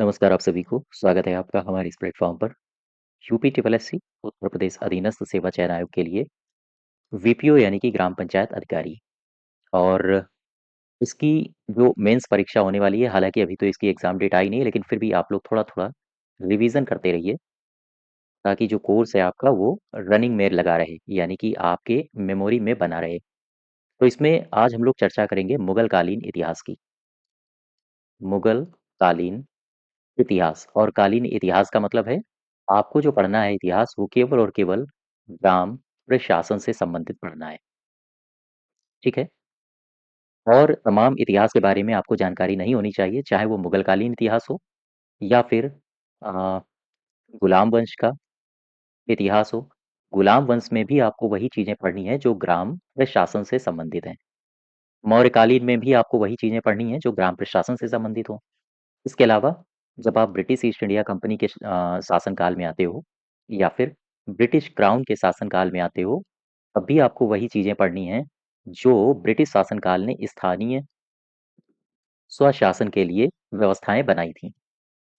नमस्कार आप सभी को, स्वागत है आपका हमारे इस प्लेटफ़ॉर्म पर। UP triple SC Uttar Pradesh अधीनस्थ सेवा चयन आयोग के लिए वीपीओ यानी कि ग्राम पंचायत अधिकारी और इसकी जो मेंस परीक्षा होने वाली है, हालाँकि अभी तो इसकी एग्ज़ाम डेट आई नहीं है, लेकिन फिर भी आप लोग थोड़ा-थोड़ा रिवीज़न करते रहिए, ताकि जो कोर्स है आपका वो रनिंग में लगा रहे, यानी कि आपके मेमोरी में बना रहे। तो इसमें आज हम लोग चर्चा करेंगे मुगल कालीन इतिहास की। मुगल कालीन इतिहास और कालीन इतिहास का मतलब है, आपको जो पढ़ना है इतिहास वो केवल और केवल ग्राम प्रशासन से संबंधित पढ़ना है, ठीक है? और तमाम इतिहास के बारे में आपको जानकारी नहीं होनी चाहिए, चाहे वो मुगल कालीन इतिहास हो या फिर गुलाम वंश का इतिहास हो। गुलाम वंश में भी आपको वही चीज़ें पढ़नी है जो ग्राम प्रशासन से संबंधित हैं। मौर्यकालीन में भी आपको वही चीज़ें पढ़नी हैं जो ग्राम प्रशासन से संबंधित हों। इसके अलावा जब आप ब्रिटिश ईस्ट इंडिया कंपनी के शासनकाल में आते हो या फिर ब्रिटिश क्राउन के शासनकाल में आते हो, तब भी आपको वही चीज़ें पढ़नी हैं, जो ब्रिटिश शासनकाल ने स्थानीय स्वशासन के लिए व्यवस्थाएँ बनाई थीं,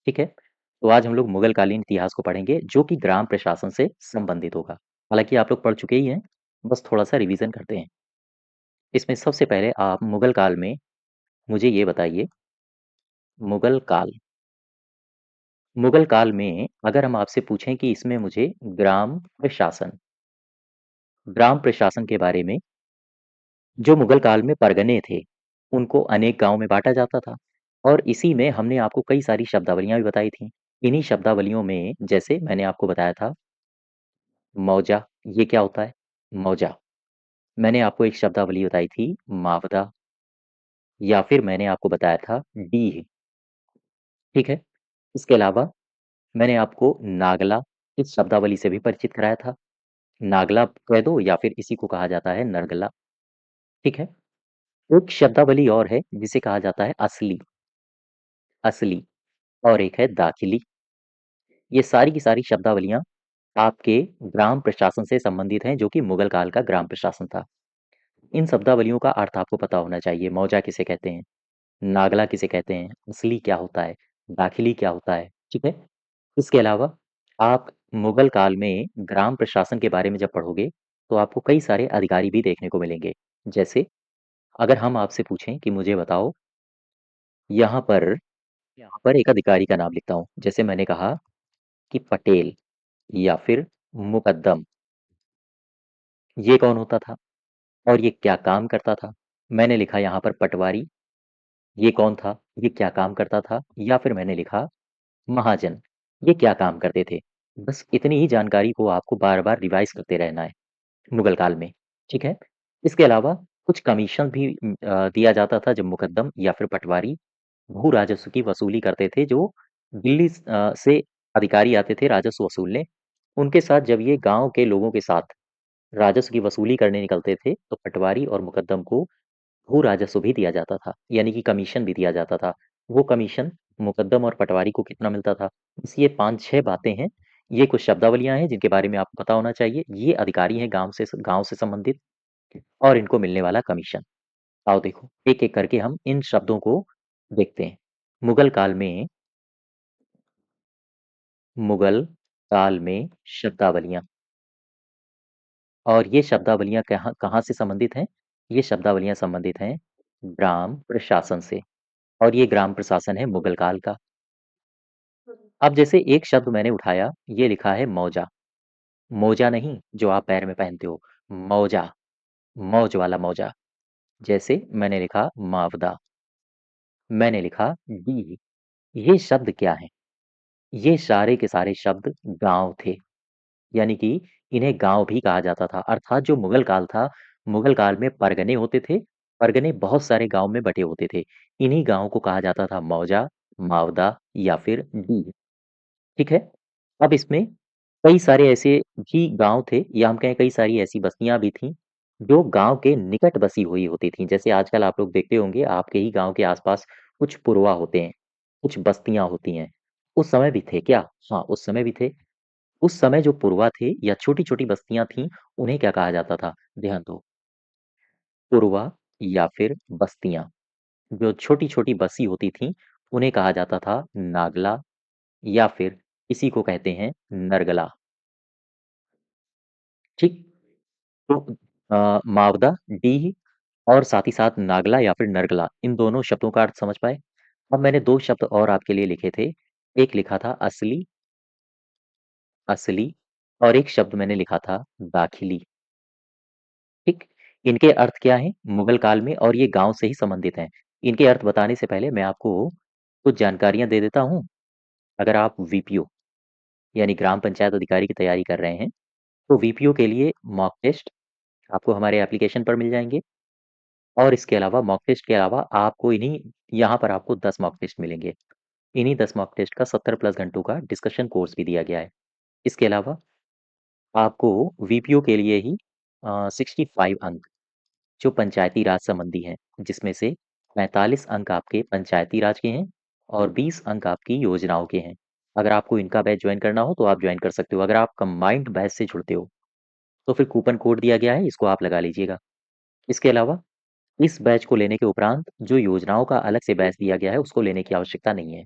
ठीक है? तो आज हम लोग मुगल कालीन इतिहास को पढ़ेंगे, जो कि ग्राम प्रशासन से संबंधित होगा। हालाँकि आप लोग पढ़ चुके ही हैं, बस थोड़ा-सा रिवीज़न करते हैं। इसमें सबसे पहले आप मुगल काल में मुझे ये बताइए, मुगल काल मुगल काल में अगर हम आपसे पूछें कि इसमें मुझे ग्राम प्रशासन के बारे में, जो मुगल काल में परगने थे, उनको अनेक गाँव में बाँटा जाता था और इसी में हमने आपको कई सारी शब्दावलियाँ भी बताई थीं। इन्हीं शब्दावलियों में जैसे मैंने आपको बताया था मौजा, ये क्या होता है? मौजा। मैंने आपको एक शब्दावली बताई थी मावदा या फिर मैंने आपको बताया था डीह, ठीक है? इसके अलावा मैंने आपको नागला इस शब्दावली से भी परिचित कराया था। नागला कह दो या फिर इसी को कहा जाता है नरगला, ठीक है? एक शब्दावली और है जिसे कहा जाता है असली, असली और एक है दाखिली। ये सारी की सारी शब्दावलियाँ आपके ग्राम प्रशासन से संबंधित हैं, जो कि मुगल काल का ग्राम प्रशासन था। इन शब्दावलियों का अर्थ आपको पता होना चाहिए, मौजा किसे कहते हैं, नागला किसे कहते हैं, असली क्या होता है, दाखिली क्या होता है, ठीक है? इसके अलावा आप मुगल काल में ग्राम प्रशासन के बारे में जब पढ़ोगे, तो आपको कई सारे अधिकारी भी देखने को मिलेंगे। जैसे अगर हम आपसे पूछें कि मुझे बताओ यहाँ पर यहाँ पर एक अधिकारी का नाम लिखता हूँ। जैसे मैंने कहा कि पटेल या फिर मुकद्दम, ये कौन होता था और ये क्या काम करता था? मैंने लिखा यहाँ पर पटवारी, ये कौन था? ये क्या काम करता था? या फिर मैंने लिखा महाजन, ये क्या काम करते थे? बस इतनी ही जानकारी को आपको बार-बार रिवाइज़ करते रहना है मुगल काल में, ठीक है? इसके अलावा कुछ कमीशन भी दिया जाता था जब मुकद्दम या फिर पटवारी भू राजस्व की वसूली करते थे, जो दिल्ली से अधिकारी आते थे राजस्व वसूलने। उनके साथ जब ये गाँव के लोगों के साथ राजस्व की वसूली करने निकलते थे, तो पटवारी और मुकद्दम को भू राजस्व भी दिया जाता था, यानी कि कमीशन भी दिया जाता था। वो कमीशन मुकद्दम और पटवारी को कितना मिलता था? बस ये 5-6 बातें हैं। ये कुछ शब्दावलियाँ हैं जिनके बारे में आपको पता होना चाहिए। ये अधिकारी हैं गाँव से संबंधित और इनको मिलने वाला कमीशन। आओ देखो, एक-एक करके हम इन शब्दों को देखते हैं। मुगल काल में मुगल काल में शब्दावलियाँ और ये शब्दावलियाँ कहाँ कहाँ से संबंधित हैं? ये शब्दावलियाँ संबंधित हैं ग्राम प्रशासन से और ये ग्राम प्रशासन है मुगल काल का। अब जैसे एक शब्द मैंने उठाया, ये लिखा है मौजा। मोजा नहीं जो आप पैर में पहनते हो, मौजा, मौज वाला मौजा। जैसे मैंने लिखा मावदा, मैंने लिखा डीह। ये शब्द क्या हैं? ये सारे के सारे शब्द गाँव थे। यानी कि इन्हें गाँव भी कहा जाता था। अर्थात जो मुगल काल था, मुगल काल में परगने होते थे, परगने बहुत सारे गाँव में बँटे होते थे। इन्हीं गाँव को कहा जाता था मौजा, मावदा या फिर डीह, ठीक है? अब इसमें कई सारे ऐसे भी गाँव थे या हम कहें कई सारी ऐसी बस्तियाँ भी थीं, जो गाँव के निकट बसी हुई होती थीं। जैसे आजकल आप लोग देखते होंगे आपके ही गाँव के आस-पास कुछ पुरवा होते हैं, कुछ बस्तियाँ होती हैं। उस समय भी थे क्या? हाँ, उस समय भी थे। उस समय जो पुरवा थे या छोटी-छोटी बस्तियाँ थीं, उन्हें क्या कहा जाता था? ध्यान दो, पुरवा या फिर बस्तियाँ। जो छोटी-छोटी बसी होती थीं, उन्हें कहा जाता था नागला या फिर इसी को कहते हैं नरगला। ठीक? तो मावदा, डीह और साथ ही साथ नागला या फिर नरगला, इन दोनों शब्दों का अर्थ समझ पाए? अब मैंने 2 शब्द और आपके लिए लिखे थे। एक लिखा था असली, असली और एक शब्द मैंने लिखा था दाखिली। ठीक? इनके अर्थ क्या हैं? मुगल काल में और ये गाँव से ही संबंधित हैं। इनके अर्थ बताने से पहले मैं आपको कुछ जानकारियाँ दे देता हूँ। अगर आप वीपीओ यानी ग्राम पंचायत अधिकारी की तैयारी कर रहे हैं, तो वीपीओ के लिए मॉक टेस्ट आपको हमारे एप्लीकेशन पर मिल जाएँगे और इसके अलावा मॉक टेस्ट के अलावा आपको इन्हीं यहाँ पर आपको 10 मॉक टेस्ट मिलेंगे। इन्हीं 10 मॉक टेस्ट का 70 प्लस घंटों का डिस्कशन कोर्स भी दिया गया है। इसके अलावा आपको वीपीओ के लिए ही 65 अंक जो पंचायती राज संबंधी हैं, जिसमें से 45 अंक आपके पंचायती राज के हैं और 20 अंक आपकी योजनाओं के हैं। अगर आपको इनका बैच जॉइन करना हो तो आप जॉइन कर सकते हो। अगर आप कंबाइंड बैच से जुड़ते हो, तो फिर कूपन कोड दिया गया है, इसको आप लगा लीजिएगा। इसके अलावा इस बैच को लेने के उपरांत जो योजनाओं का अलग से बैच दिया गया है, उसको लेने की आवश्यकता नहीं है।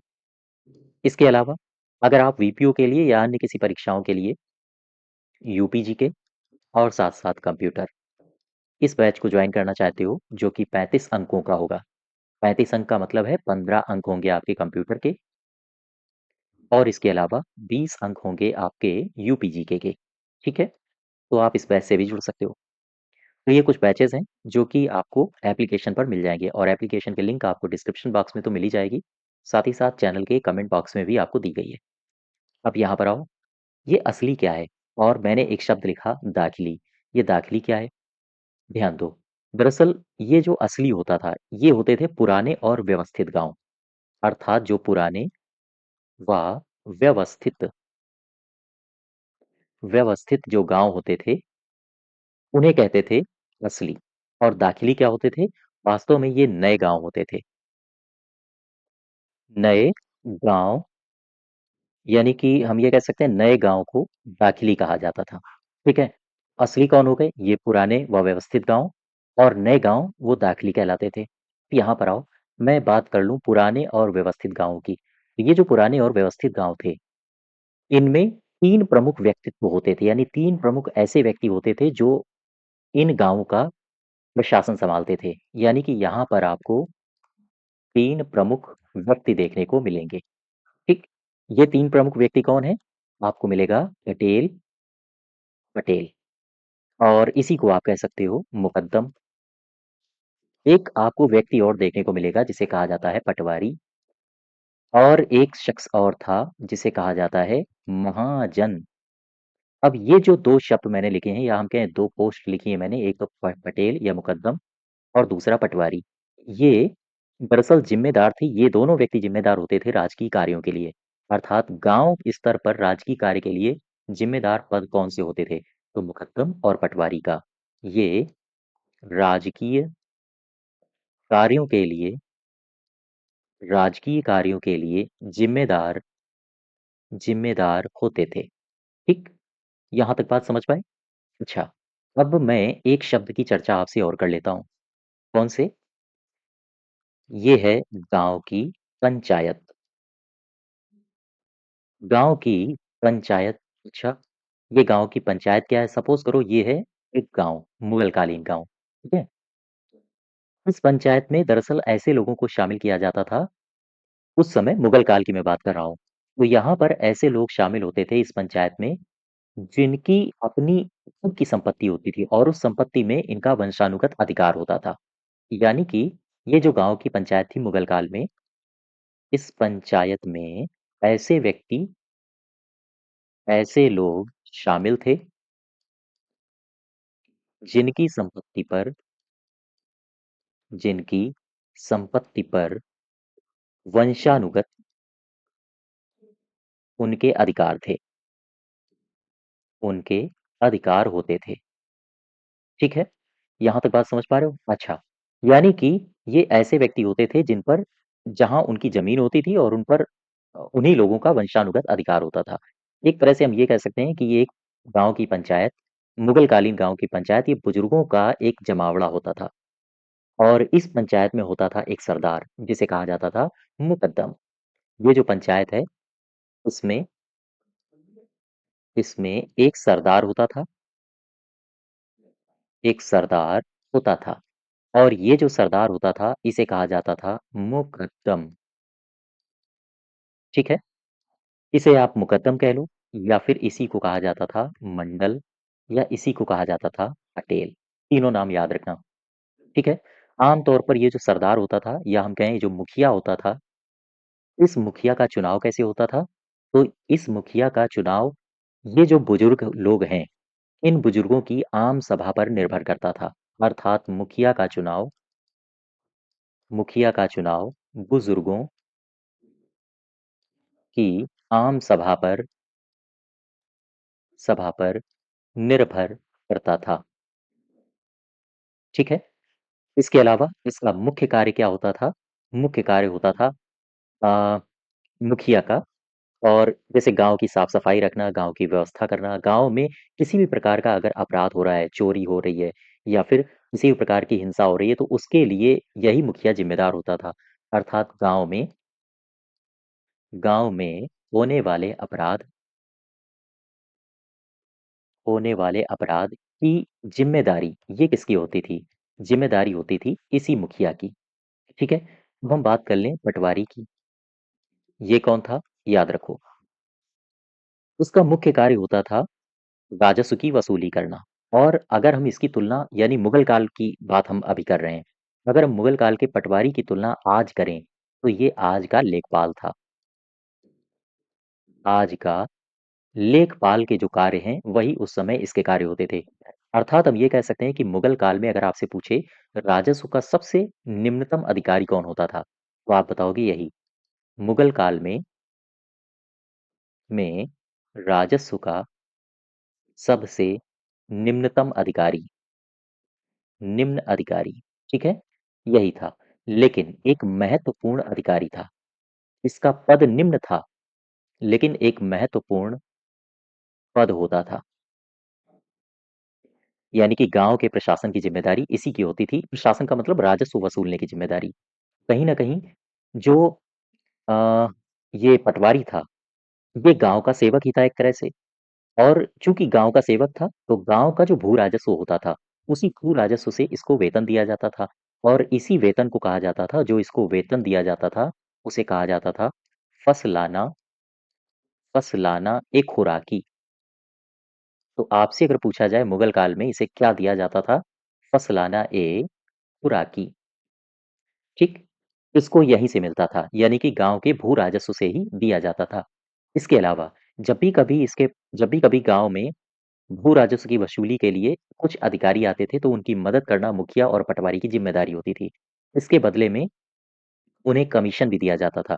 इसके अलावा अगर आप वीपीओ के लिए या अन्य किसी परीक्षाओं के लिए यूपीजी के और साथ-साथ कंप्यूटर इस बैच को जॉइन करना चाहते हो, जो कि 35 अंकों का होगा। 35 अंक का मतलब है 15 अंक होंगे आपके कंप्यूटर के और इसके अलावा 20 अंक होंगे आपके यूपीजीके के। ठीक है? तो आप इस बैच से भी जुड़ सकते हो। तो ये कुछ बैचेज़ हैं, जो कि आपको एप्लीकेशन पर मिल जाएँगे और एप्लीकेशन की लिंक आपको डिस्क्रिप्शन बॉक्स में तो मिल ही जाएगी, साथ ही साथ चैनल के कमेंट बॉक्स में भी आपको दी गई है। अब यहाँ पर आओ, ये असली क्या है? और मैंने एक शब्द लिखा दाखिली। ये दाखिली क्या है? ध्यान दो। दरअसल ये जो असली होता था, ये होते थे पुराने और व्यवस्थित गाँव, अर्थात जो पुराने व व्यवस्थित व्यवस्थित जो गाँव होते थे, उन्हें कहते थे असली और दाखिली क्या होते थे? वास्तव में ये नए गाँव होते थे। नए गाँव यानी कि हम ये कह सकते हैं नए गाँव को दाखिली कहा जाता था। ठीक है? असली कौन हो गए? ये पुराने व व्यवस्थित गाँव और नए गाँव वो दाखिली कहलाते थे। यहाँ पर आओ, मैं बात कर लूँ पुराने और व्यवस्थित गाँवों की। ये जो पुराने और व्यवस्थित गाँव थे, इनमें 3 प्रमुख व्यक्तित्व होते थे, यानी 3 प्रमुख ऐसे व्यक्ति होते थे जो इन गाँवों का प्रशासन सँभालते थे। यानी कि यहाँ पर आपको 3 प्रमुख व्यक्ति देखने को मिलेंगे। ठीक? ये 3 प्रमुख व्यक्ति कौन हैं? आपको मिलेगा पटेल, पटेल और इसी को आप कह सकते हो मुकद्दम। एक आपको व्यक्ति और देखने को मिलेगा जिसे कहा जाता है पटवारी और एक शख्स और था जिसे कहा जाता है महाजन। अब ये जो 2 शब्द मैंने लिखे हैं या हम कहें 2 पोस्ट लिखी है मैंने, एक तो पटेल या मुकद्दम और दूसरा पटवारी। ये दरअसल ज़िम्मेदार थे, ये दोनों व्यक्ति ज़िम्मेदार होते थे राजकीय कार्यों के लिए। अर्थात गाँव स्तर पर राजकीय कार्य के लिए ज़िम्मेदार पद कौन से होते थे? तो मुकद्दम और पटवारी का। ये राजकीय कार्यों के लिए राजकीय कार्यों के लिए ज़िम्मेदार ज़िम्मेदार होते थे। ठीक? यहाँ तक बात समझ पाए? अच्छा, अब मैं एक शब्द की चर्चा आपसे और कर लेता हूँ। कौन से? ये है गाँव की पंचायत। गाँव की पंचायत अच्छा, ये गाँव की पंचायत क्या है? सपोज़ करो ये है एक गाँव, मुगलकालीन गाँव, ठीक है? इस पंचायत में दरअसल ऐसे लोगों को शामिल किया जाता था, उस समय मुगल काल की मैं बात कर रहा हूँ। तो यहाँ पर ऐसे लोग शामिल होते थे इस पंचायत में, जिनकी अपनी खुद की संपत्ति होती थी और उस संपत्ति में इनका वंशानुगत अधिकार होता था। यानी कि ये जो गाँव की पंचायत थी मुगल काल में, इस पंचायत में ऐसे व्यक्ति, ऐसे लोग शामिल थे जिनकी संपत्ति पर जिनकी संपत्ति पर वंशानुगत उनके अधिकार थे, उनके अधिकार होते थे। ठीक है? यहाँ तक बात समझ पा रहे हो? अच्छा, यानी कि ये ऐसे व्यक्ति होते थे जिन पर जहाँ उनकी ज़मीन होती थी और उन पर उन्हीं लोगों का वंशानुगत अधिकार होता था। एक तरह से हम ये कह सकते हैं कि ये एक गाँव की पंचायत, मुगलकालीन गाँव की पंचायत, ये बुजुर्गों का एक जमावड़ा होता था और इस पंचायत में होता था एक सरदार, जिसे कहा जाता था मुकद्दम। ये जो पंचायत है, इसमें इसमें एक सरदार होता था, एक सरदार होता था और ये जो सरदार होता था, इसे कहा जाता था मुकद्दम, ठीक है? इसे आप मुकद्दम कह लो या फिर इसी को कहा जाता था मंडल या इसी को कहा जाता था पटेल। तीनों नाम याद रखना, ठीक है? आम तौर पर ये जो सरदार होता था या हम कहें जो मुखिया होता था, इस मुखिया का चुनाव कैसे होता था? तो इस मुखिया का चुनाव ये जो बुजुर्ग लोग हैं, इन बुजुर्गों की आम सभा पर निर्भर करता था। अर्थात मुखिया का चुनाव बुजुर्गों की आम सभा पर निर्भर करता था, ठीक है? इसके अलावा इसका मुख्य कार्य क्या होता था? मुख्य कार्य होता था अ, मुखिया का और जैसे गाँव की साफ-सफाई रखना, गाँव की व्यवस्था करना, गाँव में किसी भी प्रकार का अगर अपराध हो रहा है, चोरी हो रही है या फिर किसी भी प्रकार की हिंसा हो रही है, तो उसके लिए यही मुखिया ज़िम्मेदार होता था। अर्थात गाँव में होने वाले अपराध की ज़िम्मेदारी ये किसकी होती थी? ज़िम्मेदारी होती थी इसी मुखिया की, ठीक है? अब हम बात कर लें पटवारी की। ये कौन था? याद रखो। उसका मुख्य कार्य होता था राजस्व की वसूली करना और अगर हम इसकी तुलना यानी मुगल काल की बात हम अभी कर रहे हैं। अगर हम मुगल काल के पटवारी की तुलना आज करें, तो ये आज का लेखपाल था। आज का लेखपाल के जो कार्य हैं, वही उस समय इसके कार्य होते थे। अर्थात हम ये कह सकते हैं कि मुगल काल में अगर आपसे पूछे, राजस्व का सबसे निम्नतम अधिकारी कौन होता था? तो आप बताओगे यही। मुगल काल में राजस्व का सबसे निम्नतम अधिकारी, ठीक है? यही था। लेकिन एक महत्वपूर्ण अधिकारी था। इसका पद निम्न था, लेकिन एक महत्वपूर्ण पद होता था। यानी कि गाँव के प्रशासन की ज़िम्मेदारी इसी की होती थी। प्रशासन का मतलब राजस्व वसूलने की ज़िम्मेदारी। कहीं न कहीं जो अ, ये पटवारी था, ये गाँव का सेवक ही था एक तरह से। और चूँकि गाँव का सेवक था, तो गाँव का जो भू-राजस्व होता था, उसी भू-राजस्व से इसको वेतन दिया जाता था और इसी वेतन को कहा जाता था जो इसको वेतन दिया जाता था, उसे कहा जाता था फसलाना ए खुराकी। तो आपसे अगर पूछा जाए मुगल काल में इसे क्या दिया जाता था? फसलाना ए खुराकी, ठीक? इसको यहीं से मिलता था, यानी कि गाँव के भू-राजस्व से ही दिया जाता था। इसके अलावा जब भी कभी गाँव में भू राजस्व की वसूली के लिए कुछ अधिकारी आते थे, तो उनकी मदद करना मुखिया और पटवारी की ज़िम्मेदारी होती थी। इसके बदले में उन्हें कमीशन भी दिया जाता था।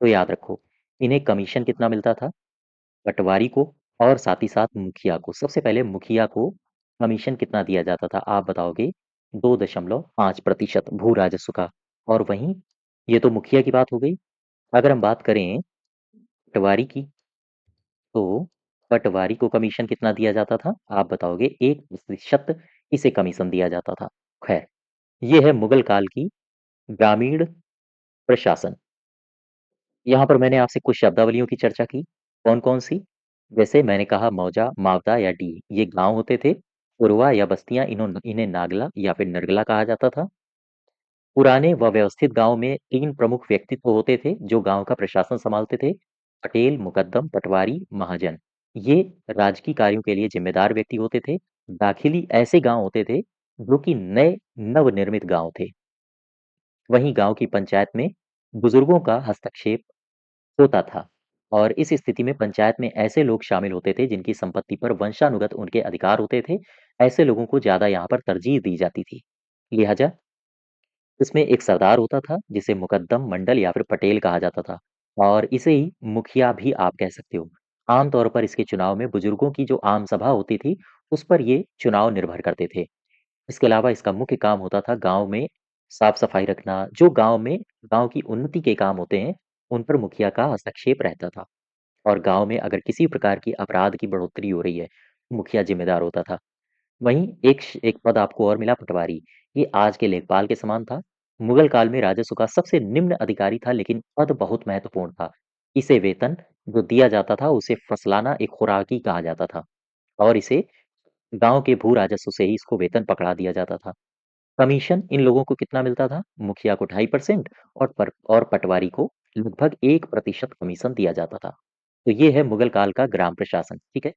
तो याद रखो, इन्हें कमीशन कितना मिलता था? पटवारी को और साथ ही साथ मुखिया को। सबसे पहले मुखिया को कमीशन कितना दिया जाता था? आप बताओगे 2.5% भू राजस्व का और वहीं ये तो मुखिया की बात हो गई। अगर हम बात करें पटवारी की, तो पटवारी को कमीशन कितना दिया जाता था? आप बताओगे 1% इसे कमीशन दिया जाता था। खैर, ये है मुगल काल की ग्रामीण प्रशासन। यहाँ पर मैंने आपसे कुछ शब्दावलियों की चर्चा की। कौन-कौन सी? जैसे मैंने कहा मौजा, मावता या डीह ये गाँव होते थे। पुरवा या बस्तियाँ इन्हें नागला या फिर नरगला कहा जाता था। पुराने व व्यवस्थित गाँव में 3 प्रमुख व्यक्तित्व होते थे, जो गाँव का प्रशासन सँभालते थे। पटेल, मुकद्दम, पटवारी, महाजन। ये राजकीय कार्यों के लिए ज़िम्मेदार व्यक्ति होते थे। दाखिली ऐसे गाँव होते थे, जो कि नए नवनिर्मित गाँव थे। वहीं गाँव की पंचायत में बुजुर्गों का हस्तक्षेप होता था और इस स्थिति में पंचायत में ऐसे लोग शामिल होते थे, जिनकी संपत्ति पर वंशानुगत उनके अधिकार होते थे। ऐसे लोगों को ज़्यादा यहाँ पर तरजीह दी जाती थी। लिहाजा इसमें एक सरदार होता था जिसे मुकद्दम, मंडल या फिर पटेल कहा जाता था और इसे ही मुखिया भी आप कह सकते हो। आम तौर पर इसके चुनाव में बुजुर्गों की जो आम सभा होती थी, उस पर ये चुनाव निर्भर करते थे। इसके अलावा इसका मुख्य काम होता था गाँव में साफ-सफाई रखना, जो गाँव की उन्नति के काम होते हैं, उन पर मुखिया का हस्तक्षेप रहता था और गाँव में अगर किसी प्रकार की अपराध की बढ़ोतरी हो रही है, मुखिया ज़िम्मेदार होता था। वहीं एक पद आपको और मिला पटवारी। ये आज के लेखपाल के समान था। मुगल काल में राजस्व का सबसे निम्न अधिकारी था, लेकिन पद बहुत महत्वपूर्ण था। इसे वेतन जो दिया जाता था उसे फसलाना एक खुराकी कहा जाता था, और इसे गांव के भू राजस्व से ही इसको वेतन पकड़ा दिया जाता था। कमीशन इन लोगों को कितना मिलता था? मुखिया को 2.5% और पटवारी को लगभग 1% कमीशन दिया जाता था। तो ये है मुगल काल का ग्राम प्रशासन, ठीक है?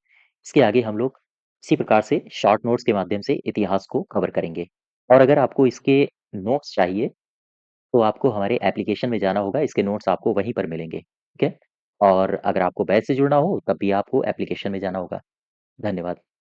इसके आगे हम लोग इसी प्रकार से शॉर्ट नोट्स के माध्यम से इतिहास को कवर करेंगे। और अगर आपको इसके नोट्स चाहिए तो आपको हमारे एप्लीकेशन में जाना होगा, इसके नोट्स आपको वहीं पर मिलेंगे, ठीक है? और अगर आपको बैच से जुड़ना हो तब भी आपको एप्लीकेशन में जाना होगा। धन्यवाद।